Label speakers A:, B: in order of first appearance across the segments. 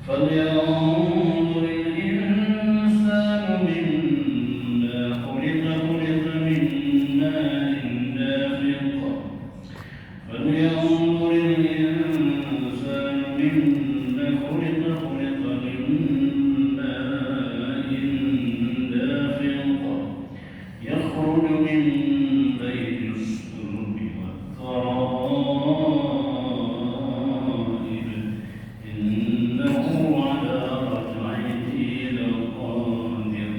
A: فلينظر الإنسان مما خلق من ماء دافق فلينظر الإنسان مما خلق من ماء دافق يخرج من بين الصلب والترائب إنه على رجعه لقادر.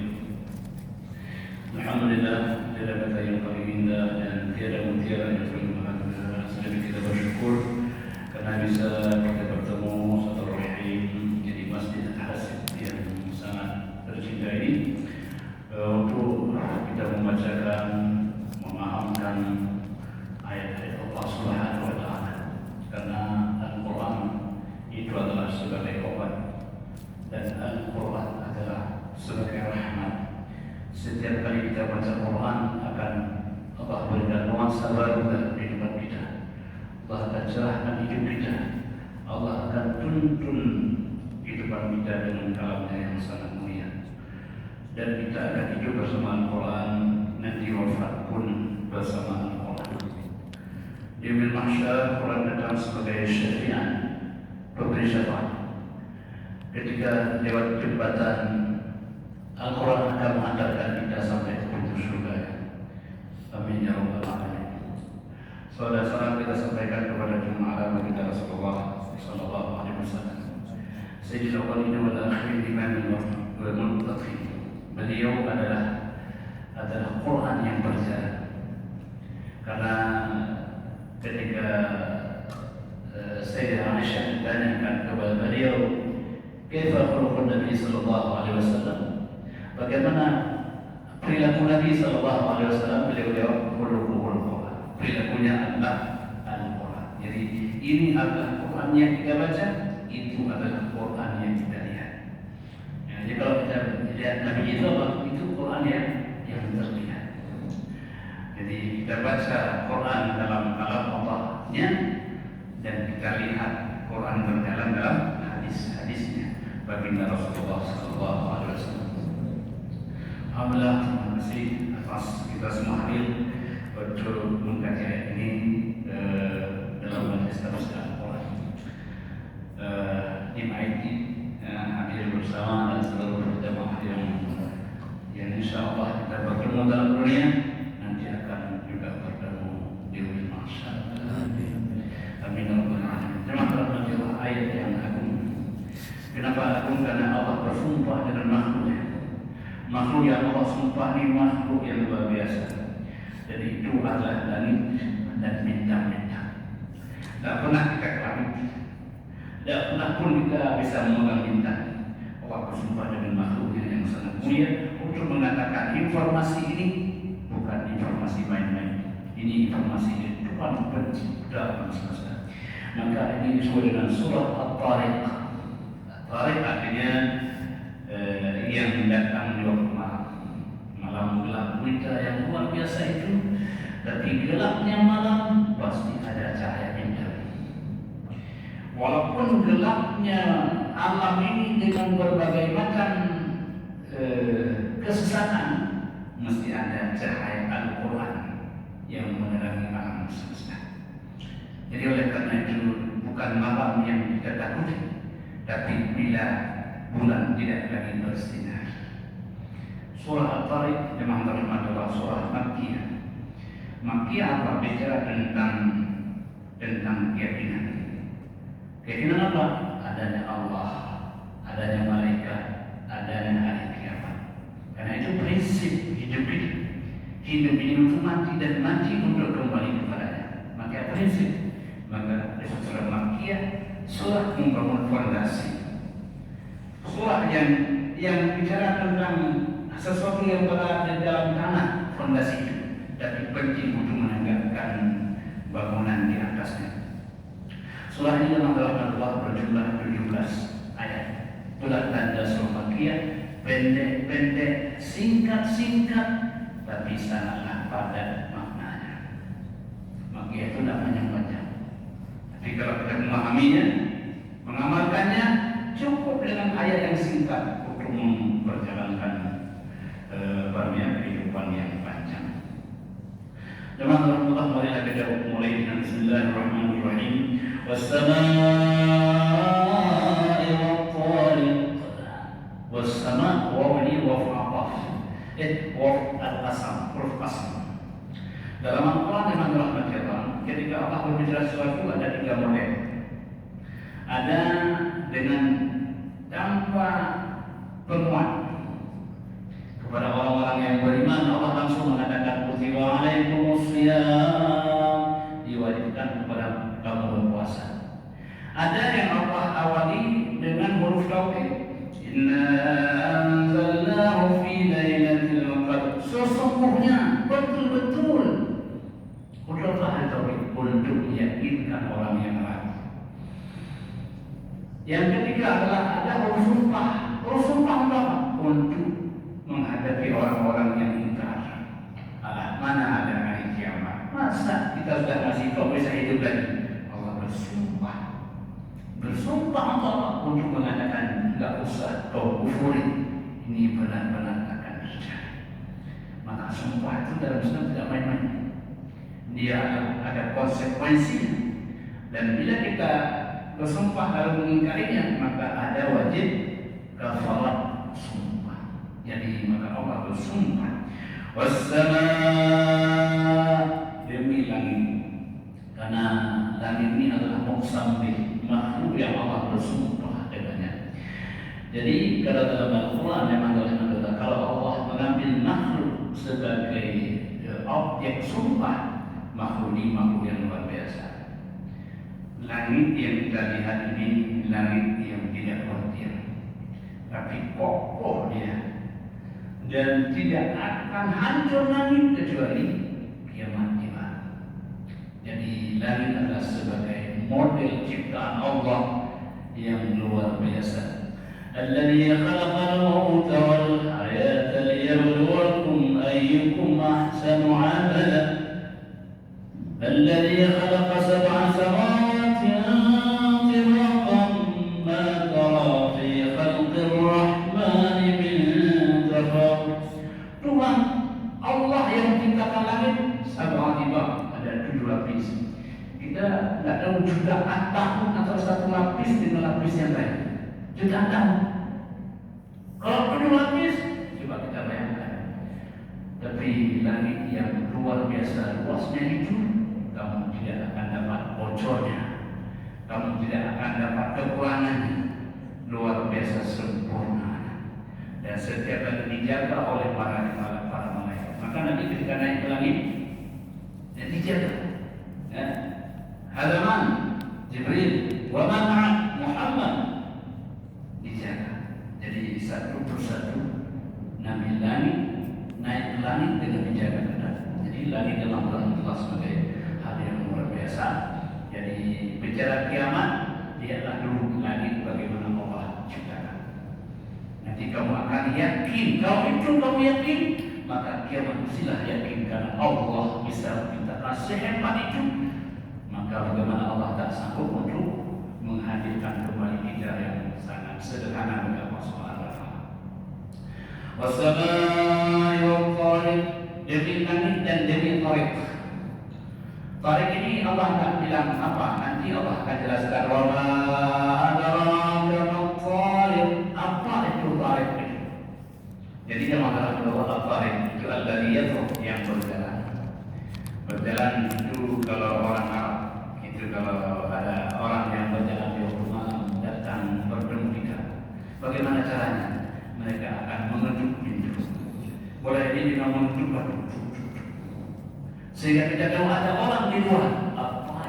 A: Alhamdulillah, tiada kata yang paling indah dan tiada mutiara yang paling berharga. Selain kita bersyukur karena bisa kita bertemu satu rahim di Masjid Al-Hasib yang sangat tercinta ini untuk kita membacakan, memahamkan ayat-ayat Allah Subhanahu wa Ta'ala, karena Al-Quran itu adalah sebagai obat dan Al-Quran adalah sebagai rahmat. Setiap kali kita baca Quran akan Allah berikan nuansa baru dalam kehidupan kita. Allah akan cerahkan hidup kita. Allah akan tuntun kehidupan kita dengan kalamnya yang sangat mulia. Dan kita akan hidup bersama Al-Quran, nanti wafat pun bersama Al-Quran. Di yaumil mahsyar, Quran datang sebagai syafi'an, pemberi syafaat. Ketika lewat jembatan, Al-Quran akan mengantarkan kita sampai ke pintu surga. Amin ya rabbal alamin. Saudara-saudara, kita sampaikan kepada jemaah agama kita Rasulullah sallallahu alaihi wasallam, Sayyidul Awwalin wal Akhirin, Imamul Muttaqin. Beliau adalah Quran yang berjalan. Karena ketika Sayyidah Aisyah ditanyakan kepada beliau, "Kaifa khuluqun Nabi sallallahu alaihi wasallam?" Bagaimana perilaku Nabi sallallahu alaihi wasallam? Beliau jawab, "Khuluquhul Quran." Perilakunya adalah Al-Quran. Jadi ini adalah Quran yang kita baca, itu adalah Quran yang kita lihat. Jadi kalau kita lihat Nabi itu Quran yang terlihat. Jadi kita baca Quran dalam kalam Allahnya dan kita lihat Quran berjalan dalam hadis-hadisnya baginda Rasulullah sallallahu alaihi wasallam. Alhamdulillah, terima kasih atas kita semua hadir untuk mengkaji ayat ini dalam majlis tafsir Al-Quran. Ini hadir bersama dan seluruh jemaah yang insya Allah kita bertemu dalam dunia, nanti akan juga bertemu di yaumil mahsyar. Amin. Amin ya rabbal alamin. Jemaah rahmatillah, ayat yang agung. Kenapa agung? Karena Allah bersumpah dengan makhluknya. Makhluk yang Allah sumpah ini makhluk yang luar biasa. Dan itu adalah langit dan bintang-bintang. Tak pernah kita ke langit, tak pernah pun kita bisa memegang bintang. Allah bersumpah dengan makhluknya yang sangat mulia untuk mengatakan informasi ini bukan informasi main-main. Ini informasi yang Tuhan pencipta alam semesta. Maka ini disebut dengan surah At-Tariq. At-Tariq artinya yang datang di waktu malam gelap gulita yang luar biasa itu, tapi gelapnya malam pasti ada cahaya yang walaupun gelapnya alam ini dengan berbagai macam kesesatan, mesti ada cahaya Al-Quran yang menerangi alam semesta. Jadi oleh karena itu bukan malam yang kita takuti, tapi bila bulan tidak lagi bersinar. Surah At-Tariq memang adalah surah Makkiyah. Makkiyah apa? Bicara tentang keyakinan. Keyakinan apa? Adanya Allah, adanya malaikat, adanya hari kiamat. Karena itu prinsip hidup ini. Hidup ini untuk mati dan mati untuk kembali kepadanya. Maka prinsip. Maka surah Makkiyah, surah membangun fondasi. Surah yang bicara tentang sesuatu yang berada di dalam tanah, fondasi itu, tapi penting untuk menegakkan bangunan di atasnya. Surah ini dalam Allah berjumlah 17 ayat. Itulah tanda surah Makkiyah, pendek-pendek, singkat-singkat, tapi sangatlah padat maknanya. Makkiyah itu tidak panjang-panjang. Tapi kalau kita memahaminya, mengamalkannya, cukup hayat yang singkat untuk memperjalankan kehidupan yang panjang. Teman-teman Allah, marilah kita mulai dengan Bismillahirrahmanirrahim. Was-samaa'i wat-tariq. Was-sama' waw ini waw ataf. Waw al-qasam, huruf qasam. Dalam Al-Quran memang rahmat Allah, ketika Allah berbicara sesuatu ada 3 model. Ada dengan tanpa penguat. Kepada orang-orang yang beriman, Allah langsung mengatakan kutiba alaikumusiyam, diwajibkan kepada kamu berpuasa. Ada yang Allah awali dengan huruf tauhid, inna anzalnahu fi lailatul qadr. Sesungguhnya betul-betul huruf tauhid untuk meyakinkan orang yang ragu. Yang ketiga adalah ada huruf sumpah. Huruf sumpah apa? Untuk menghadapi orang-orang yang ingkar. Mana ada hari kiamat? Masa kita sudah ngasih kok bisa hidup lagi? Allah bersumpah. Bersumpah Allah untuk mengatakan enggak usah kau kufuri. Ini benar-benar akan terjadi. Maka sumpah itu dalam Islam tidak main-main. Dia ada konsekuensinya. Dan bila kita bersumpah lalu mengingkarinya, maka ada wajib kafarat sumpah. Jadi maka Allah bersumpah. Was-samaa, demi langit. Karena langit ini adalah muqsam bih, makhluk yang Allah bersumpah dengannya. Jadi kalau dalam Al-Quran memang kalau Allah mengambil makhluk sebagai objek sumpah, makhluk ini makhluk yang luar biasa. Langit yang kita lihat ini langit yang tidak bertiar, tapi kokoh dia. Dan tidak akan hancur langit kecuali kiamat tiba. Jadi langit adalah sebagai model ciptaan Allah yang luar biasa. Alladzi khalaqal mauta wal hayata liyabluwakum ayyukum ahsanu 'amala. Alladzi khalaqa sab'a samawati tibaqan ma tara fi khalqir rahmani min Tuhan Allah yang menciptakan langit sab'a tibaq, ada 7 lapis. Kita tidak tahu jutaan tahun atau 1 lapis dengan lapis yang lain. Jutaan tahun. Kalau 7 lapis, coba kita bayangkan. Tapi langit yang luar biasa luasnya itu, kamu tidak akan dapat bocornya, kamu tidak akan dapat kekurangannya. Luar biasa sempurna. Dan setiap kali dijaga oleh para malaikat. Maka nanti ketika naik ke langit, dan dijaga. Ya. Halaman Jibril, wa man Muhammad, dijaga. Jadi satu persatu Nabi langit naik ke langit dengan dijaga ketat. Jadi langit dalam Allah sebagai hal yang luar biasa. Jadi bicara kiamat, lihatlah dulu langit bagaimana Allah ciptakan. Nanti kamu akan yakin, kalau itu kamu yakin, maka kiamat mestilah yakin karena Allah bisa menciptakan sehebat itu. Maka bagaimana Allah tak sanggup untuk menghadirkan kembali kita yang sangat sederhana kepada Allah Subhanahu wa taala. Was-samaa'i wat-tariq, demi langit dan demi tariq. Tariq ini Allah tak bilang apa, nanti Allah akan jelaskan wa ma adraka mat-tariq. Apa itu tariq ini? Jadi nama Allah tariq itu al-bariyah yang berjalan. Berjalan itu kalau orang Arab itu kalau ada orang yang berjalan di rumah datang bertemu kita, bagaimana caranya? Mereka akan mengetuk pintu. Boleh ini dengan mengetuk pintu, sehingga kita tahu ada orang di luar. Apa?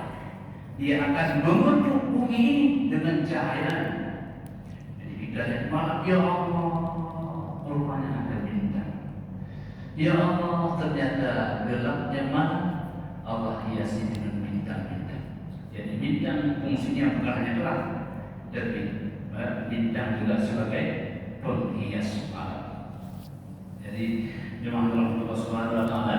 A: Dia akan mengetuk bumi ini dengan cahaya. Jadi kita lihat malam, ya Allah, rupanya ada bintang. Ya Allah, ternyata gelapnya malam Allah hiasi dengan bintang-bintang. Jadi bintang fungsinya bukan hanya terang, tapi bintang juga sebagai penghias malam. Jadi jemaah Allah Subhanahu wa taala,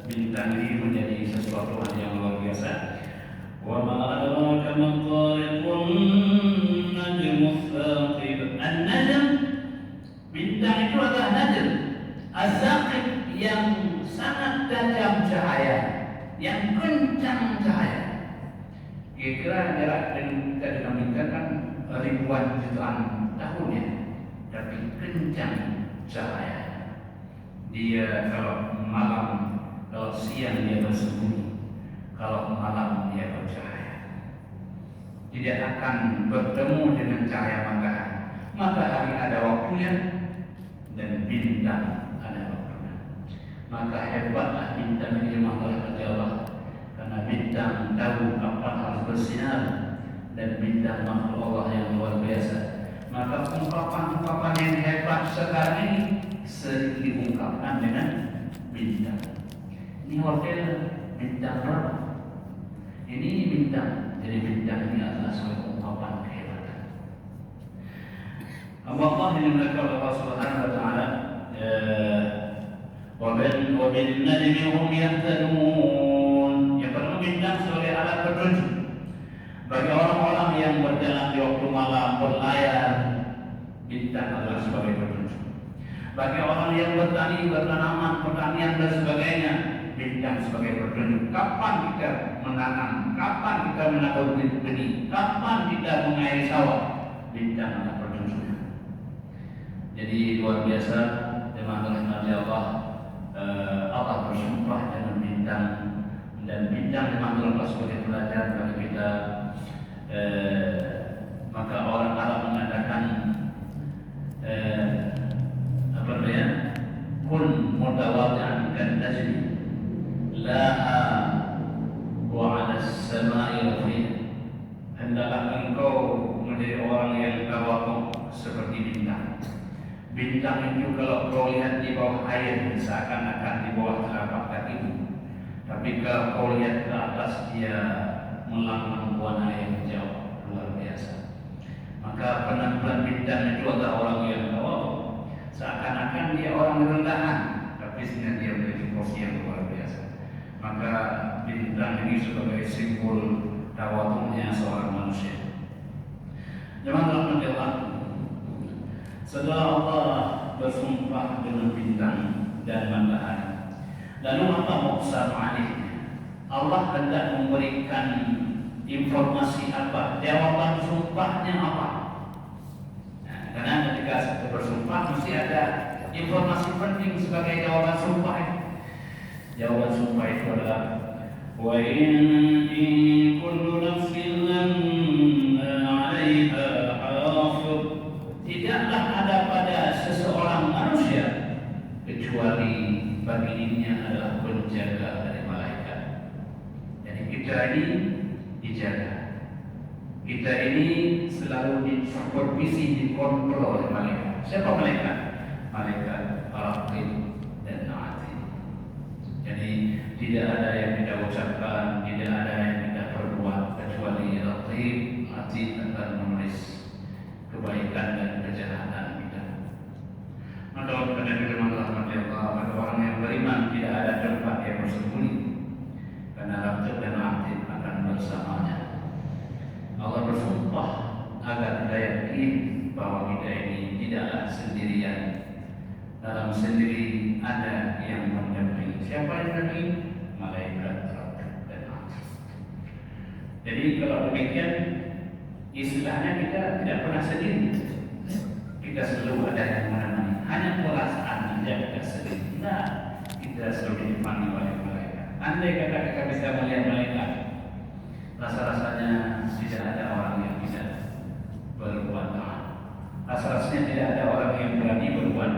A: bintang ini menjadi sesuatu yang luar biasa. Wa ma adraka ma tariqun najm Az-zaqib yang sangat tajam cahaya, yang kencang cahaya. Kira-kira jarak kita dengan bintang kan ribuan jutaan tahun ya, tapi kencang cahaya. Dia kalau malam, kalau siang dia bersembunyi, kalau malam dia bercahaya. Tidak akan bertemu dengan cahaya matahari. Matahari ada waktunya dan bintang ada waktunya. Maka hebatlah bintang ini makhluk Allah, karena bintang tahu kapan harus bersinar, dan bintang makhluk Allah yang luar biasa. Maka ungkapan-ungkapan yang hebat sekarang ini sering diungkapkan dengan bintang. Ini hotel bintang berapa? Ini bintang. Jadi bintang ini adalah suatu ungkapan kehebatan. Allah yang dimuliakan Allah Subhanahu wa taala, wa bil najmi hum yahtadun. Yang pertama bintang sebagai alat petunjuk bagi orang-orang yang berjalan di waktu malam berlayar. Bintang adalah sebagai petunjuk. Bagi orang yang bertani, bertanaman, pertanian dan sebagainya, bintang sebagai petunjuk. Kapan kita menanam, kapan kita menabur benih, kapan kita mengairi sawah, bintang adalah petunjuknya. Jadi luar biasa teman-teman Allah. Allah bersumpah dengan bintang, dan bintang teman-teman Allah sebagai pelajaran bagi kita. Maka orang Arab mengatakan apa namanya? Kun mutawadhi'an kan najmi laha wa 'ala as-sama'i rafi'a. Hendaklah engkau menjadi orang yang tawadhu seperti bintang. Bintang itu kalau kau lihat di bawah air seakan-akan di bawah telapak kakimu, tapi kalau kau lihat ke atas dia melambang warna yang jauh, luar biasa. Maka penampilan bintang itu adalah orang yang tawadhu. Seakan-akan dia orang rendahan, tapi sebenarnya dia memiliki posisi yang luar biasa. Maka bintang ini sebagai simbol tawadhunya seorang manusia. Jemaah Allah, setelah Allah bersumpah dengan bintang dan matahari, lalu apa maksud alihnya? Allah hendak memberikan informasi apa? Jawaban sumpahnya apa? Karena ketika kita bersumpah mesti ada informasi penting sebagai jawaban sumpah itu. Jawaban sumpah itu adalah wa in kullu nafsin lamma 'alaiha hafidh. Tidaklah ada pada seseorang manusia kecuali bagi dirinya adalah penjaga dari malaikat. Jadi kita ini dijaga. Kita ini selalu disupervisi, dikontrol oleh malaikat. Siapa malaikat? Malaikat Raqib dan Atid. Jadi tidak ada yang kita ucapkan, tidak ada yang kita perbuat kecuali Raqib, Atid akan menulis kebaikan dan kejahatan kita. Maka pada firman Allah, pada orang yang beriman tidak ada tempat yang bersembunyi, karena Raqib dan Atid akan bersamanya. Allah bersumpah agar kita yakin bahwa kita ini tidaklah sendirian. Dalam sendiri ada yang mendampingi. Siapa yang mendampingi? Malaikat Raqib dan Atid. Jadi kalau demikian, istilahnya kita tidak pernah sendiri. Kita selalu ada yang menemani. Hanya perasaan saja kita sendiri. Nah, kita selalu ditemani oleh malaikat. Andai kata kita bisa melihat malaikat, rasa-rasanya tidak ada orang yang tidak berbuat taat. Rasa-rasanya tidak ada orang yang berani berbuat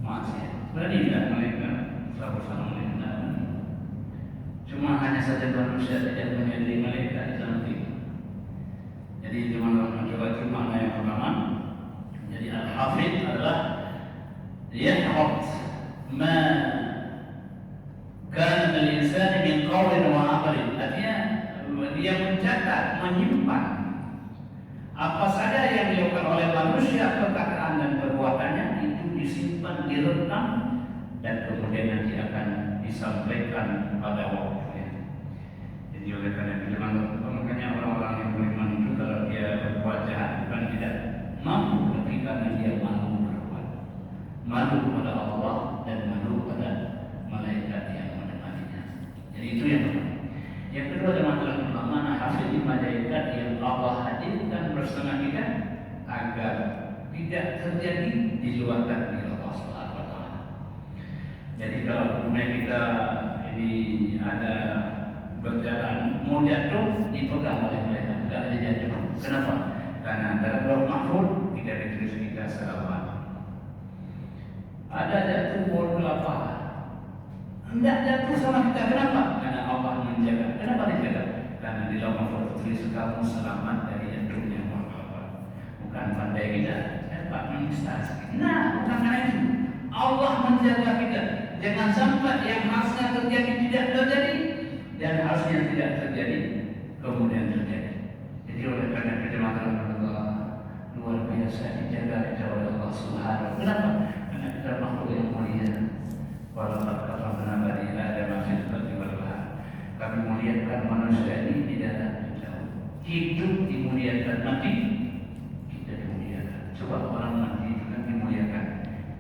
A: maksiat. Berani tidak malaikat? Bersama malaikat. Cuma hanya saja manusia tidak menyadari malaikat itu nanti. Jadi teman-teman coba itu makna yang pertama. Jadi al-hafidh adalah yahfaz ma kana al-insan min qawlin wa 'amalin. Artinya dia mencatat, menyimpan apa saja yang dilakukan oleh manusia, perkataan dan perbuatannya itu disimpan, direkam, dan kemudian nanti akan disampaikan pada waktunya. Jadi oleh karena itu makanya orang-orang yang beriman itu kalau dia berbuat jahat bukan tidak mampu, tapi karena dia malu berbuat, malu kepada Allah dan dahulu pada malaikat yang menemaninya. Jadi itu yang pertama. Yang kedua adalah mana hasil malaikat yang Allah hadirkan bersama kita agar tidak terjadi di luar takdir Allah Subhanahu wa taala. Jadi kalau kemudian kita ini ada berjalan mau jatuh dipegang oleh mereka, tidak ada jatuh. Kenapa? Karena dalam Lauh Mahfuz tidak ditulis kita selamat. Ada jatuh mau kelapa, tidak jatuh sama kita. Kenapa? Karena Allah menjaga. Kenapa dijaga? Karena di Lauh Mahfuz tertulis kamu selamat dari jatuhnya kelapa. Bukan pandai kita, dapat menginstasi. Nah, bukan karena itu. Allah menjaga kita. Jangan sampai yang harusnya terjadi tidak terjadi dan harusnya tidak terjadi kemudian terjadi. Jadi oleh karena kejemaatan Allah luar biasa dijaga oleh Allah Subhanahu. Kenapa? Karena kita makhluk yang mulia. Walaupun karena tadi ada masih seperti walaupun kami muliakan manusia ini di dalam hidup dimuliakan, mati kita dimuliakan. Coba orang mati itu kan dimuliakan,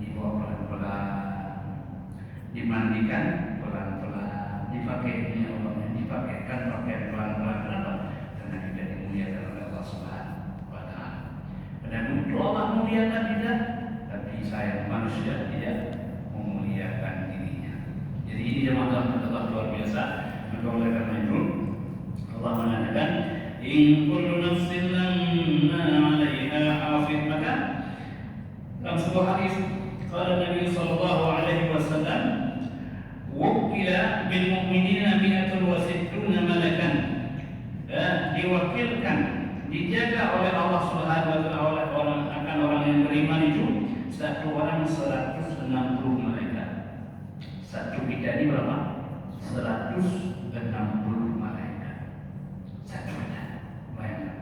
A: dibawa pelan-pelan, dimandikan pelan-pelan, dipakai dipakaikan pakaian pelan-pelan. Kenapa? Karena kita dimuliakan oleh Allah Subhanahu wa taala. Dan untuk Allah memuliakan kita, tapi saya manusia tidak memuliakan dirinya. Jadi ini jemaah Allah luar biasa. Maka oleh karena itu Allah mengatakan in kullu nafsin lamma 'alaiha hafiz. Maka dalam sebuah hadis qala Nabi sallallahu alaihi wasallam wukila bil mu'minina mi'atun wa sittuna malakan, diwakilkan dijaga oleh Allah Subhanahu wa taala oleh orang yang beriman itu satu orang 160 malaikat. Satu kita ini berapa? 160 malaikat. Satu kita. Bayangkan.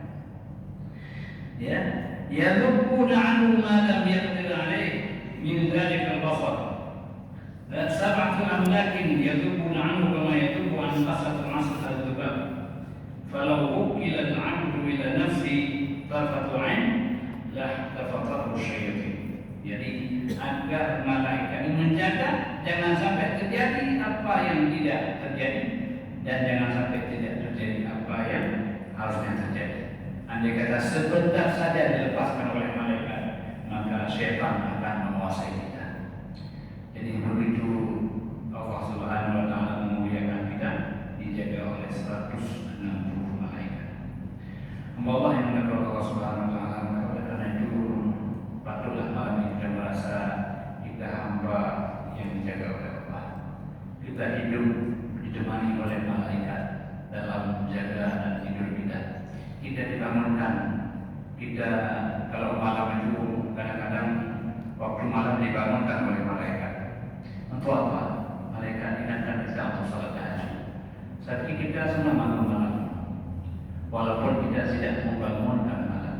A: Ya, yadhukuna anhu ma lam yaqdir alaih min dzalika al-basar. Sab'atu amlakin yadhukuna anhu kama yadhuku an qasat al-'asr al-dhubab. Falau wukila al-'abdu ila nafsi tarfatu 'ain la tafaqahu syaitan. Jadi agar malaikat ini menjaga jangan sampai terjadi apa yang tidak terjadi dan jangan sampai tidak terjadi apa yang harusnya terjadi. Andai kata sebentar saja dilepaskan oleh malaikat, maka syaitan akan menguasai kita. Jadi begitu Allah Subhanahu wa taala memuliakan kita, dijaga oleh 160 malaikat. Allah yang menjaga Allah Subhanahu wa taala, maka karena itu patutlah malam ini kita merasa kita hamba yang dijaga oleh Allah. Kita hidup ditemani oleh malaikat dalam menjaga dan tidur kita. Kita dibangunkan. Kita kalau malam itu kadang-kadang waktu malam dibangunkan oleh malaikat. Untuk apa? Malaikat ingatkan kita untuk salat tahajud. Tapi kita semua malam-malam, walaupun kita tidak membangunkan malam.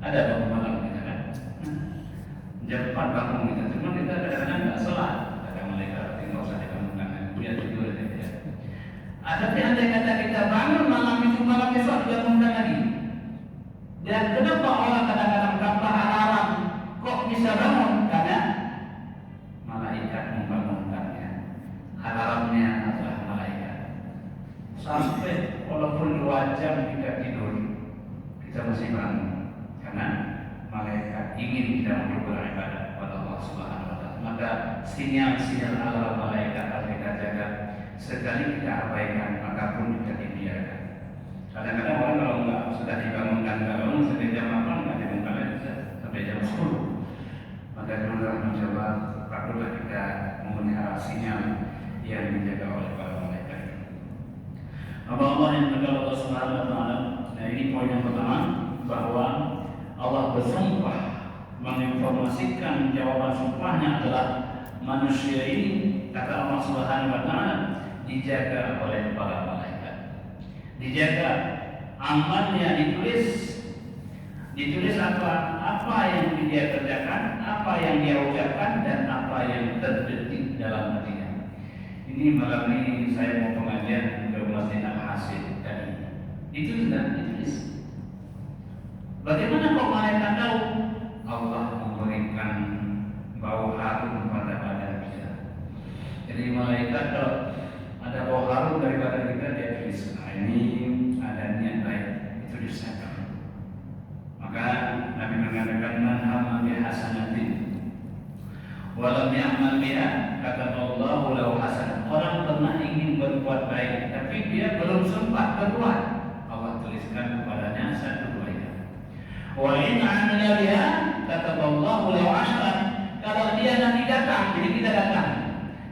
A: Ada bangun malam kita kan? Jam 4 bangun kita, cuma kita kadang-kadang nggak salat. Ada malaikat tinggal usah dibangunkan, dia tidur aja. Tapi andai kata kita bangun malam itu, malam besok dibangunkan lagi. Dan kenapa orang kadang-kadang tanpa alarm kok bisa bangun? Karena malaikat membangunkannya. Alarmnya adalah malaikat. Sampai walaupun 2 jam kita tidur, kita masih bangun. Karena malaikat ingin kita untuk beribadah kepada Allah Subhanahu wa taala. Maka sinyal-sinyal alarm malaikat harus kita jaga. Sekali kita abaikan, maka pun kita dibiarkan. Kadang-kadang orang kalau enggak sudah dibangunkan, kalau sudah jam 8 enggak dibangunkan lagi sampai jam 10. Maka kita mencoba patutlah kita memelihara sinyal yang dijaga oleh para malaikat. Allah yang menjaga Allah Subhanahu wa taala. Nah, ini poin yang pertama, bahwa Allah bersumpah menginformasikan jawaban sumpahnya adalah manusia ini, kata Allah Subhanahu wa taala, dijaga oleh para malaikat. Dijaga, amalnya ditulis apa yang dia kerjakan, apa yang dia ucapkan, dan apa yang terdetik dalam hatinya. Ini malam ini saya mau pengajian ke Masjid Al-Hasil tadi. Itu sudah ditulis. Bagaimana kok malaikat tahu? Allah memberikan bau harum pada badan kita. Jadi malaikat kalau ada bau harum daripada kita, dia tulis, nah ini ada niat baik, itu disetor. Maka Nabi mengatakan man hamma bi hasanatin walam ya'mal biha kata Allah lahu hasanah. Orang pernah ingin berbuat baik tapi dia belum sempat berbuat, Allah tuliskan kepadanya satu kebaikan. Wa in 'amila biha kata Allah lahu asyarah. Kalau dia nanti datang, jadi kita datang,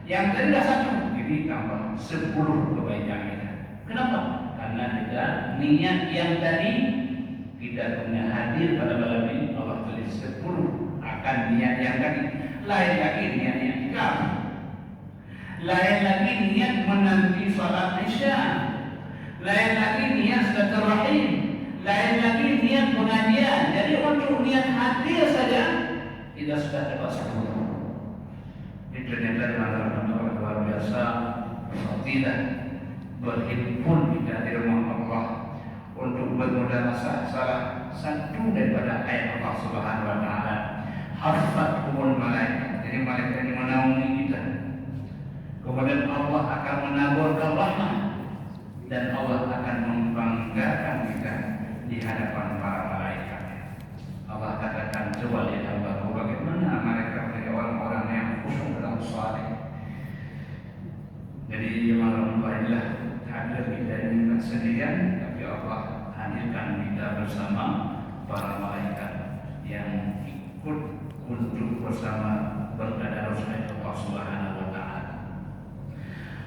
A: yang tadi dah satu, jadi tambah 10 kebaikan kita. Kenapa? Karena kita niat yang tadi kita punya hadir pada malam ini, Allah tulis 10 akan niat yang tadi. Lain lagi niat yang ikam, lain lagi niat menanti salat isya, lain lagi niat silaturahim, lain lagi niat pengajian. Jadi untuk niat hadir saja kita sudah dapat 10. Itu ternyata dengan luar biasa. Tidak berhimpun kita di rumah Allah untuk bermudahasah salah satu daripada ayat Allah Subhanahu wa taala. Hafathumul malaikat. Jadi malaikat yang menaungi kita. Kemudian Allah akan menaburkan rahmat dan Allah akan membanggakan kita di hadapan para malaikat. Allah katakan, coba lihat hambaku bagaimana mereka menjadi orang-orang yang khusyuk dalam salat. Jadi malam inilah hadir kita ini tak sendirian, tapi Allah hadirkan kita bersama para malaikat yang ikut untuk bersama bertadarus ayat Allah Subhanahu wa taala.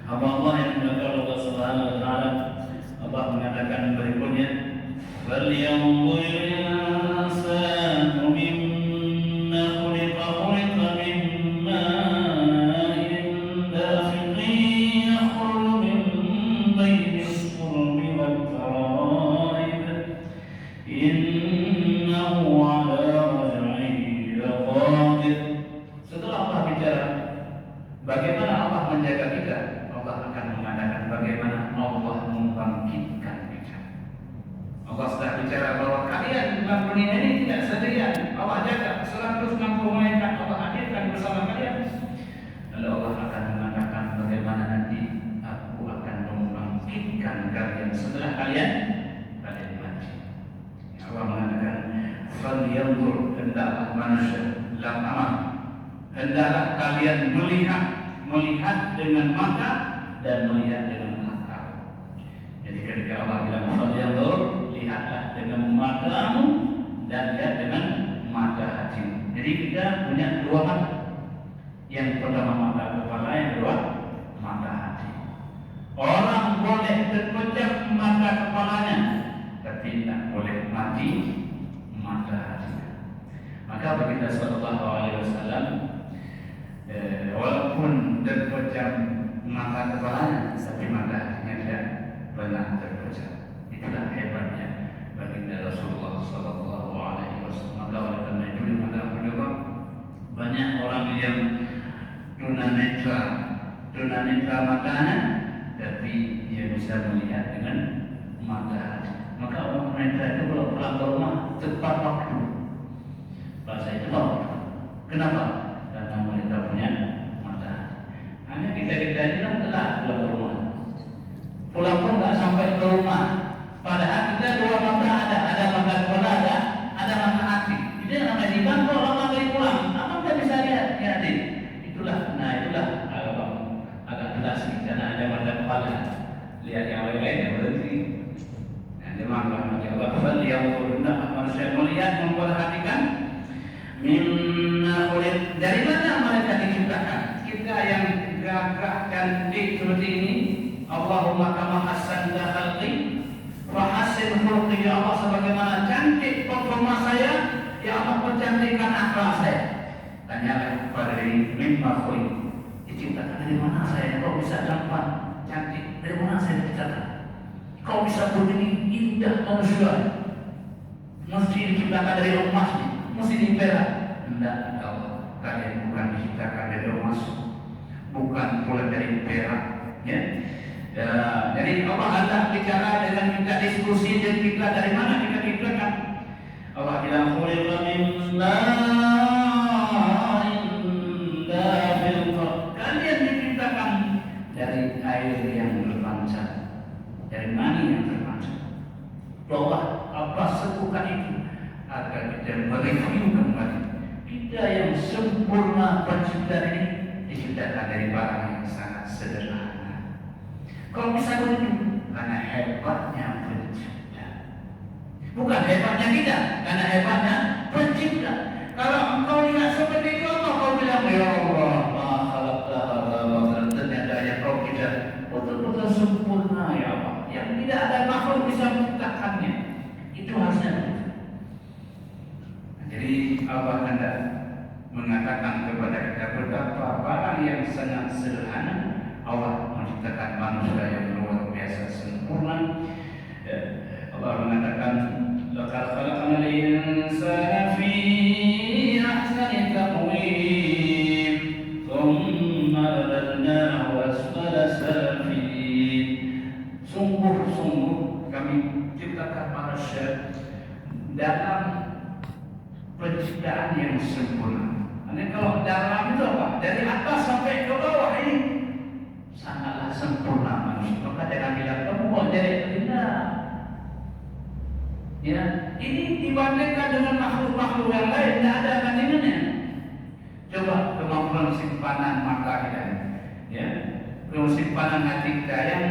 A: Allah yang dimuliakan Allah Subhanahu wa taala, Allah mengatakan berikutnya, "Bal yanzurul insanu mimma khuliqa min ma'in dafiqin yakhruju min bayni as-sulbi wal tara'ib innahu 'ala Setelah Allah bicara bagaimana Allah menjaga kita, Allah akan mengatakan bagaimana Allah membangkitkan kita. Allah sudah bicara bahwa kalian dalam dunia ini tidak sendirian, Allah jaga 160 malaikat Allah hadirkan bersama kalian. Lalu Allah akan mengatakan bagaimana nanti aku akan membangkitkan kalian setelah kalian mati. Allah mengatakan falyanzur, hendaklah manusia dalam amal, hendaklah kalian melihat dengan mata dan melihat dengan akal. Jadi ketika Allah bilang falyanzur, lihatlah dengan matamu dan lihat dengan mata hati. Jadi kita punya dua mata. Yang pertama mata kepala, yang kedua mata hati. Orang boleh terpejam mata kepalanya, tapi tidak boleh mati mata hati. Maka baginda sallallahu alaihi wasallam walaupun terpejam mata kepalanya, tapi mata hatinya tidak pernah terpejam. Itulah hebatnya baginda Rasulullah sallallahu alaihi wasallam. Maka oleh karena itu di mata beliau banyak orang yang tunanetra matanya, tapi dia bisa melihat dengan mata hati. Maka orang tunanetra itu kalau pulang ke rumah tepat waktu. Bahasa itu waktu. Kenapa? Karena mereka punya mata hati. Hanya kita ini kan telah pulang ke rumah. Pulang pun nggak sampai ke rumah. Padahal kita dua mata ada mata kepala, ada mata hati. Itu yang namanya di kantor lama kali pulang. Apa kita bisa lihat? Itulah agak jelas karena ada mata kepala. Lihat yang lain-lain yang berhenti. Yang dimana Allah yang hendak manusia melihat, memperhatikan minna khuliq. Dari mana mereka diciptakan? Kita yang gagah cantik seperti ini. Allahumma kama hassanta khalqi wa hassin khulqi, ya Allah sebagaimana cantik performa saya, ya Allah percantikkan akhlak saya. Tanyalah kepada diri, mimma khuliq, diciptakan dari mana saya? Kok bisa tampan cantik? Dari mana saya diciptakan? Kau bisa begini indah manusia? Mesti diciptakan dari emas, mesti di perak. Tidak, Allah, kalian bukan diciptakan dari emas, bukan pula dari perak. Ya. Jadi Allah hendak bicara dengan kita, diskusi dan kita dari mana kita diciptakan. Allah bilang khuliqa min ma'in dafiq. Kalian diciptakan Allah, apa sebutkan itu agar kita mereview kembali. Kita yang sempurna penciptaan ini diciptakan dari barang yang sangat sederhana. Kalau bisa begitu, karena hebatnya pencipta. Bukan hebatnya kita, karena hebatnya pencipta. Kalau engkau lihat seperti itu, apa kau bilang, ya Allah, ternyata yang kau kita betul-betul sempurna ya Allah, yang tidak ada makhluk bisa menciptakannya. Itu harusnya begitu. Jadi Allah hendak mengatakan kepada kita betapa barang yang sangat sederhana Allah menciptakan manusia yang luar biasa sempurna. Allah mengatakan laqad khalaqnal insana fi ahsani taqwim thumma radadnahu asfala safilin. Sungguh-sungguh kami ciptakan manusia dalam penciptaan yang sempurna. Ini kalau dalam itu apa? Dari atas sampai ke bawah ini sangatlah sempurna manusia. Maka jangan bilang kamu kok jadi tidak. Ya, ini dibandingkan dengan makhluk-makhluk yang lain tidak ada bandingannya. Coba kemampuan simpanan mata kita, ya, simpanan hati kita yang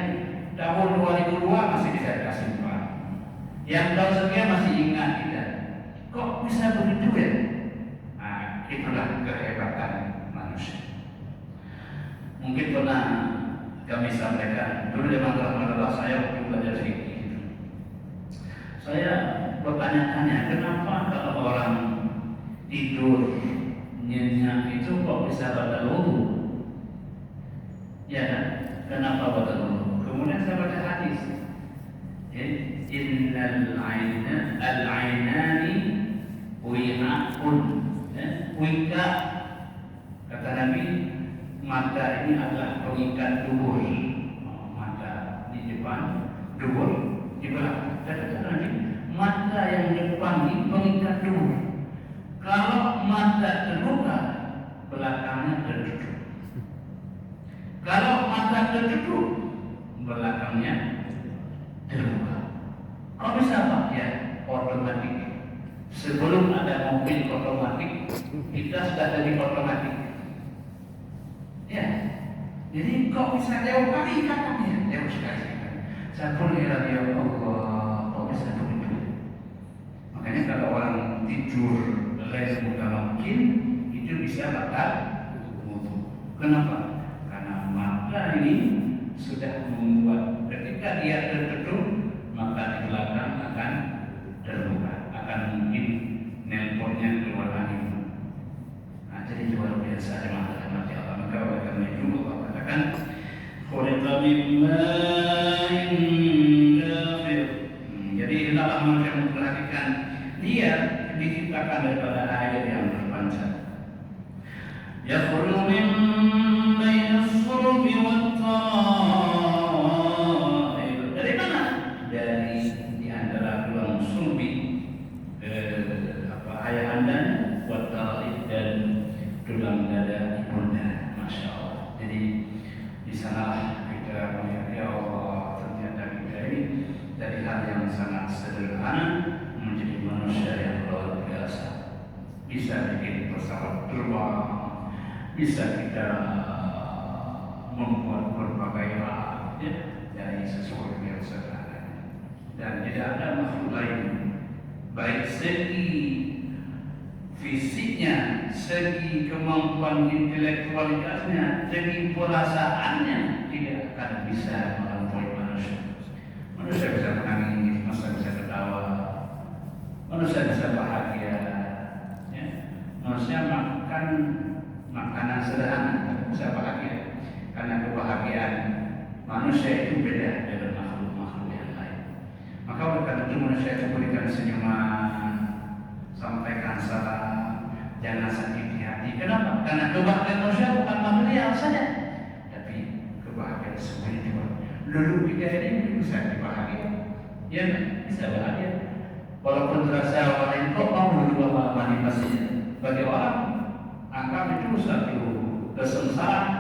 A: tahun 2002 masih bisa kita simpan, yang tahun sekian masih ingat kita. Kok bisa begitu ya? Nah, itulah kehebatan manusia. Mungkin pernah kami sampaikan dulu zaman telah saya waktu belajar fikih. Saya bertanya-tanya kenapa kalau orang tidur nyenyak itu kok bisa batal wudu? Ya kan? Kenapa batal wudu? Kemudian saya baca hadis. Innal al-ainani wi'a'un. Wika, kata Nabi, mata ini adalah pengikat dubur. Mata di depan, dubur di belakang. Kata Nabi, mata yang depan ini pengikat dubur. Kalau mata terbuka, belakangnya tertutup. Kalau mata tertutup, belakangnya terbuka. Kok bisa Pak? Ya, otomatik. Sebelum ada mobil otomatik, kita sudah jadi otomatik. Ya, jadi kok bisa jauh kali katanya, jauh sekali. Saya pun heran ya Allah, kok bisa begitu? Makanya kalau orang tidur mudah mungkin itu bisa batal wudu. Kenapa? Karena mata ini sudah membuat ketika dia tertutup, maka di belakang akan terbuka, akan mungkin nelponnya keluar angin. Nah, jadi luar biasa teman-teman ya Allah. Maka oleh karena itu Allah katakan khuliqa min ma'in dafiq. Jadi hendaklah manusia memperhatikan dia diciptakan daripada air yang berpancar. Yakhruju min bainas sulbi wat ta'ib. Dari mana? Dari di antara tulang sulbi ayah anda, wat ta'ib, dan tulang dada ibunda. Masya Allah. Jadi di sanalah kita melihat ya Allah, ternyata kita ini dari hal yang sangat sederhana menjadi manusia yang luar biasa. Bisa bikin pesawat terbang, bisa kita membuat berbagai hal ya, dari sesuatu yang sederhana. Dan tidak ada makhluk lain, baik segi fisiknya, segi kemampuan intelektualitasnya, segi perasaannya, tidak akan bisa melampaui manusia. Manusia bisa menangis, manusia bisa ketawa, manusia bisa bahagia, ya. Manusia makan makanan sederhana bisa bahagia, karena kebahagiaan manusia itu beda dengan makhluk-makhluk yang lain. Maka oleh karena itu manusia itu berikan senyuman, sampaikan salam, jangan sakit hati. Kenapa? Karena kebahagiaan manusia bukan material saja, tapi kebahagiaan spiritual. Dulu kita ini bisa dibahagia, ya bisa bahagia. Walaupun terasa orang lain kok mau dulu manifestasinya. Bagi orang anggap itu satu kesengsaraan,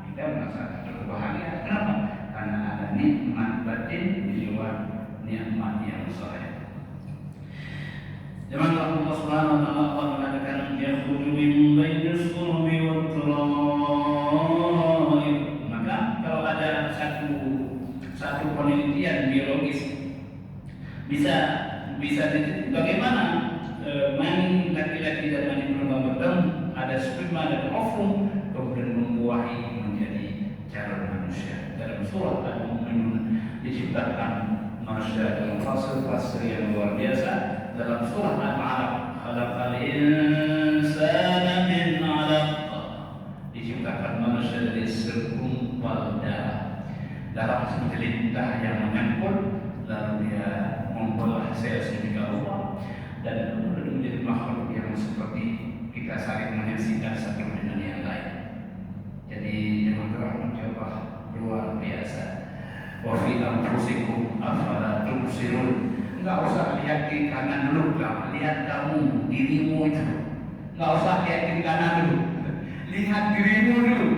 A: kita merasa berbahagia. Kenapa? Karena ada nikmat batin di luar nikmat yang zahir. Zaman Allah Subhanahu wa taala Allah mengatakan yakhruju min baini sulbi wat turaib. Maka kalau ada satu penelitian biologis bisa bagaimana mani laki-laki dan mani perempuan bertemu, ada sperma dan ovum kemudian membuahi menjadi calon manusia. Dalam surah Al-Mu'minun diciptakan manusia dalam fase-fase yang luar biasa. Dalam surah Al-Alaq, khalaqal insana min 'alaq, diciptakan manusia dari segumpal darah seperti lintah yang menyangkut, lalu dia membelah sel sedemikian rupa dan kemudian menjadi makhluk yang seperti kita saling menyaksikan satu dengan yang lain. Jadi yang rahmat Allah luar biasa. Wa fi anfusikum afala tubsirun. Enggak usah lihat kiri kanan dulu, lihat kamu, dirimu itu. Enggak usah lihat kiri kanan dulu, lihat dirimu dulu.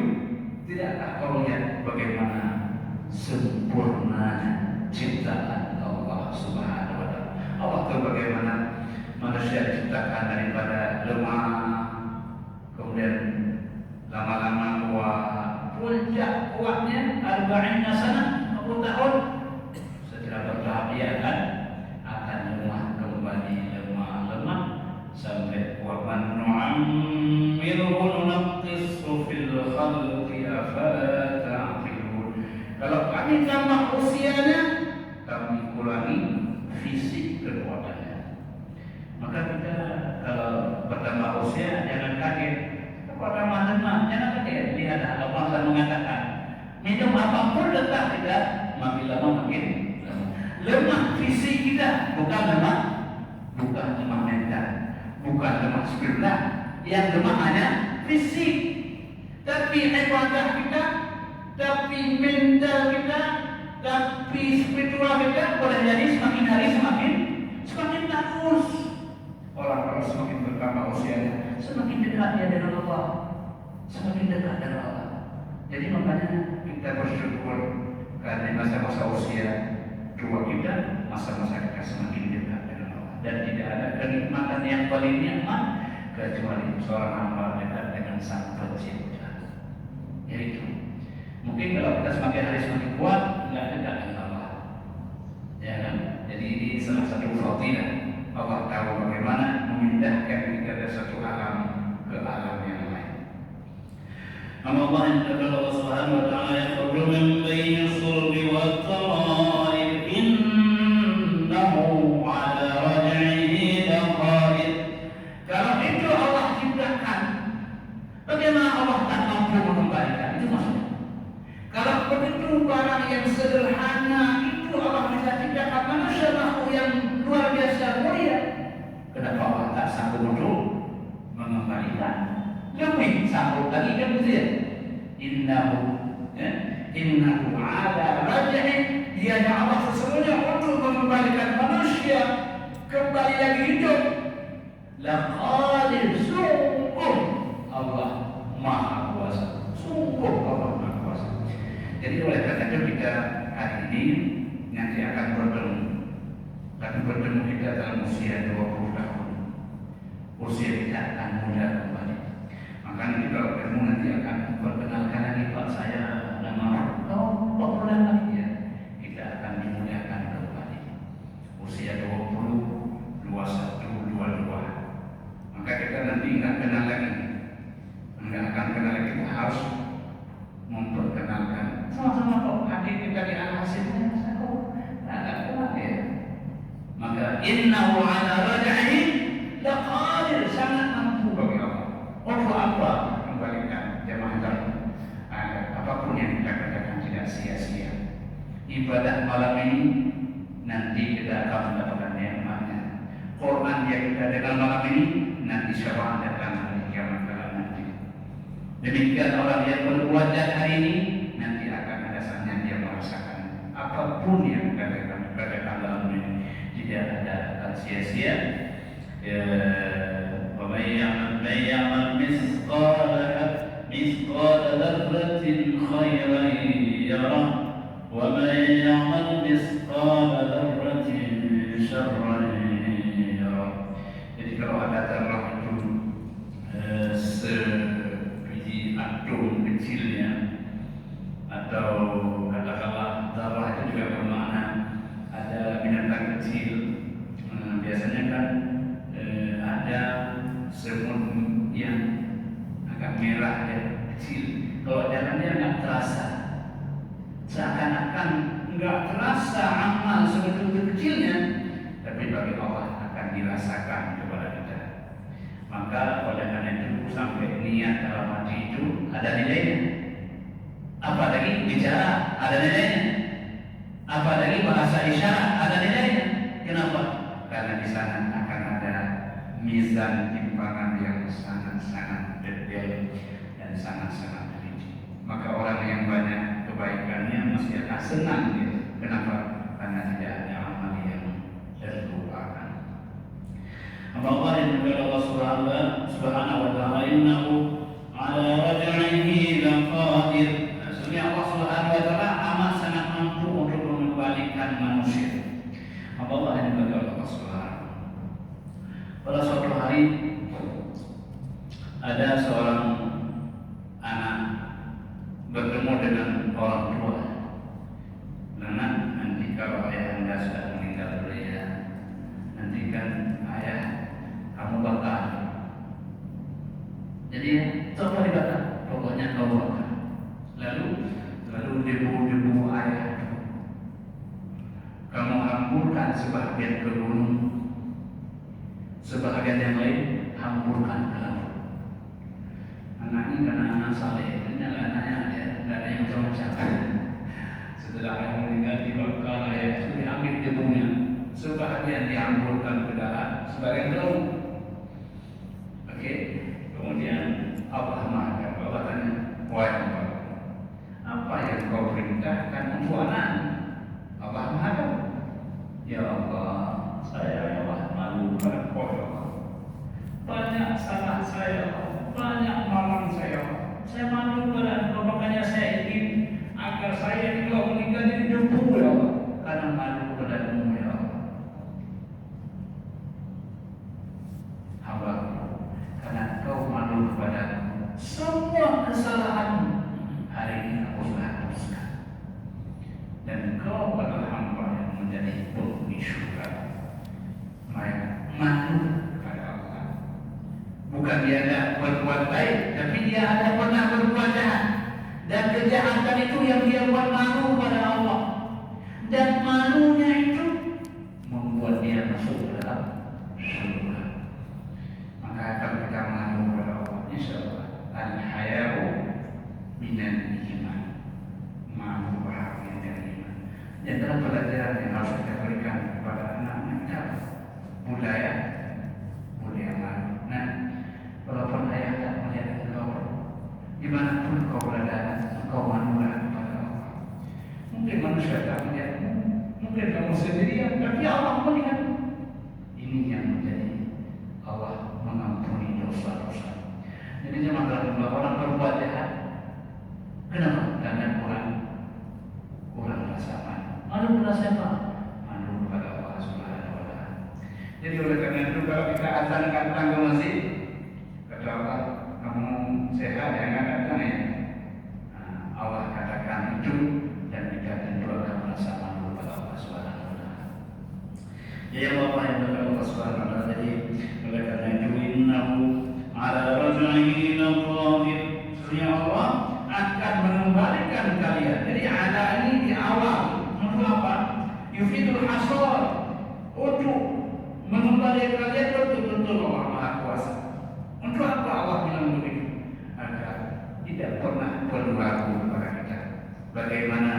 A: Tidakkah kau lihat bagaimana sempurnanya ciptaan Allah Subhanahu wa taala? Allah tahu bagaimana manusia diciptakan daripada lemah, kemudian lama-lama kuat, puncak kuatnya 40 sana, 40 tahun. Setelah bertahap dia akan lemah kembali, lemah sampai wa man nu'ammirhu nunaqqisu fil khalqi afala ta'qilun. Kalau kami tambah usianya, kami kurangi fisik kekuatannya. Maka kita kalau bertambah usia jangan kaget. Kalau lemah, jangan kaget. Lihat Allah mengatakan minum apapun letah tidak, makin lama makin lemah fisik kita, bukan lemah mental, bukan lemah spiritual. Yang lemah hanya fisik. Tapi ibadah kita, tapi mental kita, tapi spiritual kita boleh jadi semakin hari semakin bagus. Orang-orang semakin bertambah usianya, semakin dekat dia dengan Allah, semakin dekat dengan Allah. Jadi makanya kita bersyukur karena masa-masa usia tua kita, masa-masa kita semakin dekat dengan Allah, dan tidak ada kenikmatan yang paling nikmat kecuali seorang hamba dekat dengan Sang Pencipta. Yaitu mungkin kalau kita semakin hari semakin kuat, nggak dekat dengan Allah, ya kan? Jadi ini salah satu fadilah. Allah tahu bagaimana memindahkan kita dari satu alam ke alam yang lain. Allah yang terkenal Allah Subhanahu wa taala yakhruju min baini sulbi wat taraib innahu ala raj'ihi laqadir. Kalau itu Allah ciptakan, bagaimana Allah tak mampu mengembalikan? Itu maksudnya. Kalau begitu barang yang sederhana itu Allah bisa ciptakan manusia makhluk yang luar biasa mulia, kenapa Allah tak sanggup untuk mengembalikan? Lebih sambut lagi kan gitu ya. Innahu ala raj'i, dia Allah sesungguhnya untuk mengembalikan manusia kembali lagi hidup. Laqadir, sungguh Allah Maha Kuasa. Sungguh Allah Maha Kuasa. Jadi oleh karena itu kita hari ini nanti akan bertemu kita dalam usia 20 tahun. Usia kita akan muda kembali. Maka nanti kalau ketemu nanti akan perkenalkan lagi Pak, saya nama bulan lagi ya. Kita akan dimudahkan kembali. Usia 20, 21, 22. Maka kita nanti nggak kenal lagi. Nggak akan kenal lagi, kita harus memperkenalkan. Sama-sama kok hadir kita di Al-Hasilnya, saya kok nggak kenal ya. Maka innahu ala raj'ihi laqadir, sangat mampu bagi Allah. Untuk apa? Kembalikan jemaah dalam apapun yang kita kerjakan tidak sia-sia. Ibadah malam ini nanti kita akan mendapatkan nikmatnya. Quran yang kita dengar malam ini nanti syafaat datang hari kiamat nanti. Demikian orang yang berwajah hari ini nanti akan ada saatnya dia merasakan apapun yang kita kerjakan malam ini tidak ada akan sia-sia. ومن يعمل مثقال ذرة خيرا يره ومن يعمل مثقال ذرة شرا يره. kata roh itu sebiji atom kecilnya, atau katakanlah darah itu juga bermakna ada binatang kecil. Biasanya kan ada semut yang agak merah ya, kecil. Kalau jalannya nggak terasa, seakan-akan nggak terasa amal sebegitu kecilnya, tapi bagi Allah akan dirasakan kepada kita. Maka oleh karena itu sampai niat dalam hati itu ada nilainya. Apalagi bicara ada nilainya. Apalagi bahasa isyarat ada nilainya. Kenapa? Karena di sana akan ada mizan timbangan yang sangat-sangat detail dan sangat-sangat teliti. Maka orang yang banyak kebaikannya mesti akan senang gitu. Kenapa? Karena tidak ada amal yang terlupakan. Allah yang berkata Allah Subhanahu wa taala, innahu ala raj'ihi laqadir. Sesungguhnya Allah Subhanahu wa taala amat sangat mampu untuk mengembalikan manusia. Allah yang berkata Allah Subhanahu. Pada suatu hari ada seorang anak bertemu dengan orang tua. Anak, nanti kalau ayah anda sudah meninggal dunia, nanti kan ayah kamu bakal. Jadi coba dibakar, pokoknya kau bakar. Lalu debu-debu ayah kamu hamburkan sebagian ke gunung, sebagian yang lain hamburkan ke laut. Anak ini karena anak saleh, anaknya ada yang macam-macam. Setelah ayah meninggal dibakar, ayah itu diambil debunya, sebagian dihamburkan ke darat, sebagian ke laut. Oke. Kemudian Allah marah, Allah tanya, wahai Bapak, apa yang kau perintahkan untuk anak? Allah marah. Ya Allah, saya ya Allah malu pada kau ya Allah. Banyak salah saya, banyak malang saya. Saya malu pada Engkau, makanya saya ingin agar saya kalau meninggal jadi debu ya Allah, karena malu padamu ya Allah. Hamba-Mu, karena Engkau malu kepadaku, semua kesalahanmu hari ini aku sudah hapuskan, dan Engkau adalah hamba yang menjadi penghuni syurga. Mereka malu kepada Allah. Bukan dia ada berbuat baik, tapi dia ada pernah berbuat jahat, dan kejahatan itu yang dia buat malu pada Allah, dan malunya itu membuat dia masuk ke dalam surga. Maka kalau kita malu pada Allah, insyaallah al-haya'u minal iman, malu bahagia dari iman. Di antara pelajaran yang harus kita berikan kepada anak-anak kita, budaya malu. Nah, walaupun ayah tak melihat engkau, dimanapun kau berada, engkau malulah kepada Allah. Mungkin manusia tak melihatmu, mungkin kamu sendirian, tapi Allah melihat. Ini yang menjadi Allah mengampuni dosa-dosa. Jadi jangan kalau orang berbuat jahat, kenapa? Karena kurang rasa malu. Malu kepada siapa? Malu kepada Allah Subhanahu wa taala. Jadi oleh karena itu kalau kita azankan datang ke masjid, kata Allah, kamu sehat jangan datang ya. Allah katakan itu, dan kita tentu akan merasa malu kepada Allah Subhanahu wa taala. Ya Allah yang berkata Allah Subhanahu wa taala, jadi oleh karena itu innahu ala raj'ihi laqadir. Sesungguhnya Allah akan mengembalikan kalian. Jadi ada ini di awal untuk apa? Yufidul hasar, untuk mengembalikan kalian betul-betul Allah Maha Kuasa. Untuk apa Allah bilang begitu? Agar tidak pernah perlu ragu kepada kita bagaimana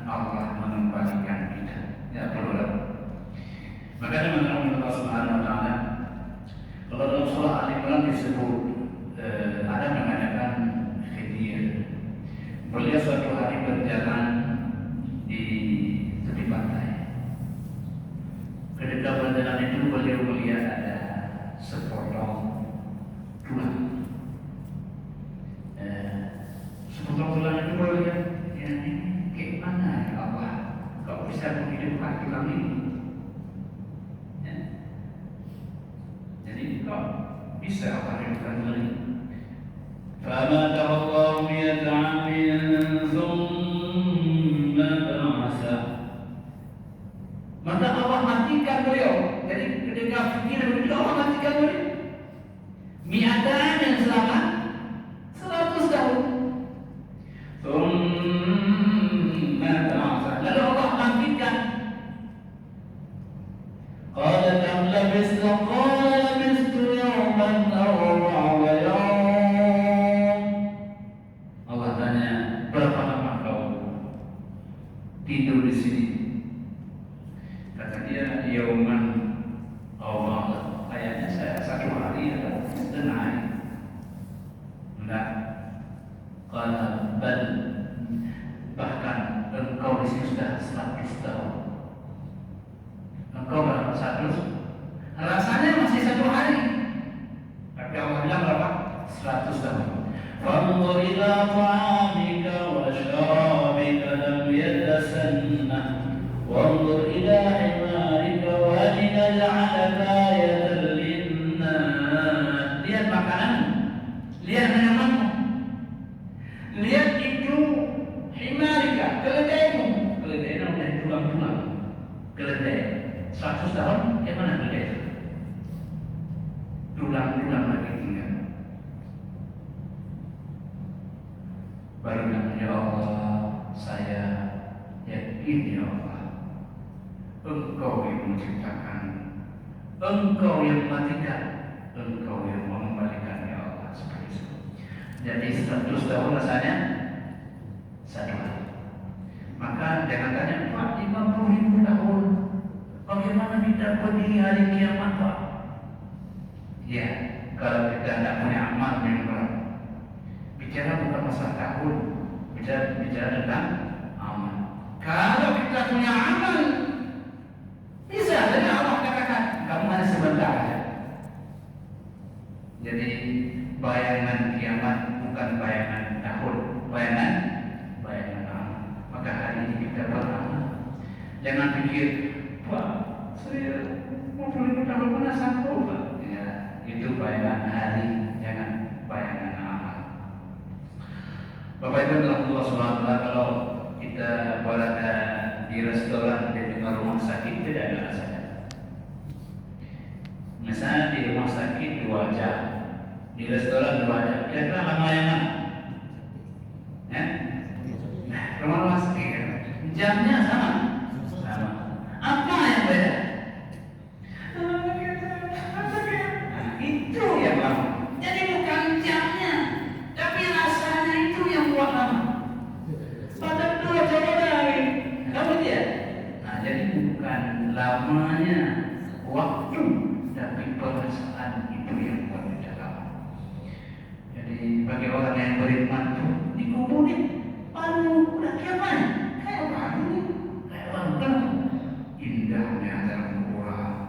A: Allah mengembalikan kita. Tidak perlu ragu. Maka dengan Allah Subhanahu wa taala, kalau dalam surah Al-Imran disebut ada mengadakan Khidir. Beliau suatu hari berjalan di tepi pantai. Ketika berjalan apa? Bisa Allah rindukan lagi. فَأَمَاتَهُ اللَّهُ مِائَةَ عَامٍ ثُمَّ بَعَثَهُ. Maka Allah matikan beliau. Jadi ketika fikir begitu Allah matikan beliau. Mi'atan yang selama 100 tahun. Thumma ba'atha. Lalu Allah matikan. Qala kam labista? Qala labistu yawman aw ba'da yawm. Allah tanya, berapa lama kau tidur di sini? Kata dia, yawman aw ba'da. Kayaknya saya 1 hari atau setengah. Enggak. Qala bal, bahkan engkau di sini sudah 100 tahun. Engkau berapa 100? Rasanya masih 1 hari. Tapi Allah bilang berapa? 100 tahun. Fanzur ila ta'amika wa syarabika lam yatasanna. Wanzur ila himarika wa linaj'alaka ayatan linnas. Lihat makanan, lihat minumanmu. Lihat itu himarika, keledaimu. Keledai namanya tulang-tulang. Keledai 100 tahun, yang mana keledai itu? Tulang-tulang lagi tinggal. Baru bilang, ya Allah, saya yakin ya Allah, Engkau yang menciptakan, Engkau yang mematikan, Engkau yang mengembalikan ya Allah. Seperti itu. Jadi 100 tahun rasanya 1 hari. Maka jangan tanya, Pak, 50.000 tahun bagaimana kita berdiri hari kiamat, Pak? Ya, kalau kita tidak punya amal memang bicara bukan masalah tahun, bicara tentang amal. Kalau kita punya amal, bisa saja Allah katakan kamu hanya sebentar saja. Jadi bayangan kiamat bukan bayangan tahun, bayangan amal. Maka hari ini kita beramal. Jangan pikir, Pak, saya mau boleh tahun mana sanggup, Pak? Ya, itu bayangan hari, jangan bayangan amal. Bapak Ibu dalam Allah SWT, kalau kita berada di restoran dan di rumah sakit tidak ada rasanya. Misalnya di rumah sakit 2 jam, di restoran 2 jam, kira-kira lama yang mana? Rumah sakit jamnya sama. Apa yang beda? Itu yang lama. Jadi bukan jamnya, tapi rasanya itu yang buat lama. Pada 2 jam lagi, kamu dia. Nah, jadi bukan lamanya waktu, tapi perasaan itu yang buat kita lama. Jadi bagi orang yang beriman itu dikuburin, udah kiamat, kayak orang ini, kayak orang kan. Indahnya dalam kuburan,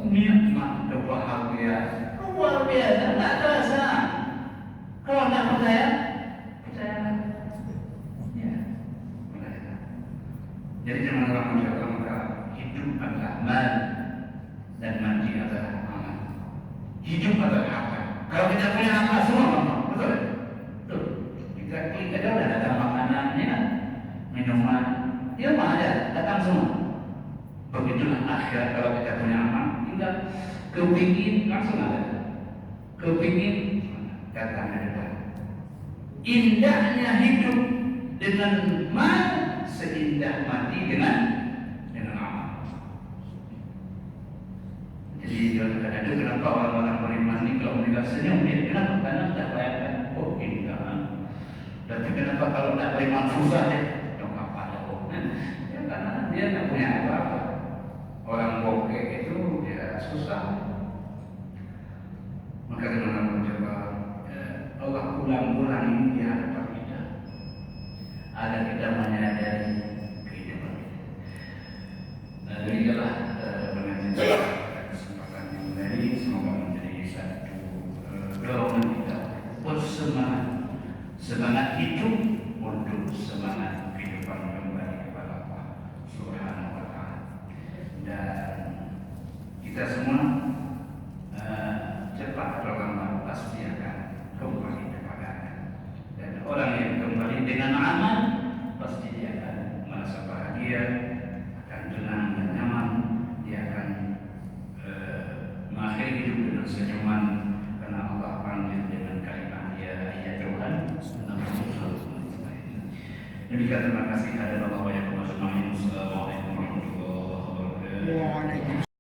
A: nikmat kebahagiaan luar biasa, tak terasa. Kalau tak percaya, percayalah. Ya, percaya. Jadi jangan orang menjauhkan, maka hidup adalah mal dan mati adalah amal. Hidup adalah harta. Kalau kita punya harta semua, betul? Betul. Kita klik aja udah datang makanannya, minuman, dia mah ada, datang semua. Begitulah akhirat kalau kita punya amal, tinggal kepingin langsung ada, kepingin datang ada. Indahnya hidup dengan mal seindah mati dengan amal. Jadi kadang-kadang kenapa orang-orang beriman ini kalau meninggal senyum, dia kenapa? Karena sudah bayangkan, oh indah. Tapi kenapa kalau tidak beriman susah ya? Dong apa ada kok? Ya karena dia tidak punya apa-apa. Orang bokeh itu ya susah. Maka teman-teman mencoba Allah ulang-ulang ini di hadapan kita agar kita menyadari kehidupan kita. Nah, demikianlah pengajian kesempatan yang dari semoga menjadi satu dorongan kita buat semangat hidup untuk semangat kehidupan kembali kepada Allah Subhanahu wa Ta'ala. Dan kita semua cepat atau lambat pasti akan kembali kepadanya. Dan orang yang kembali dengan aman pasti dia akan merasa bahagia, akan tenang dan nyaman. Dia akan mengakhiri hidup dengan senyuman karena Allah panggil dengan kalimat ya Tuhan. Demikian, terima kasih. Assalamualaikum warahmatullahi wabarakatuh.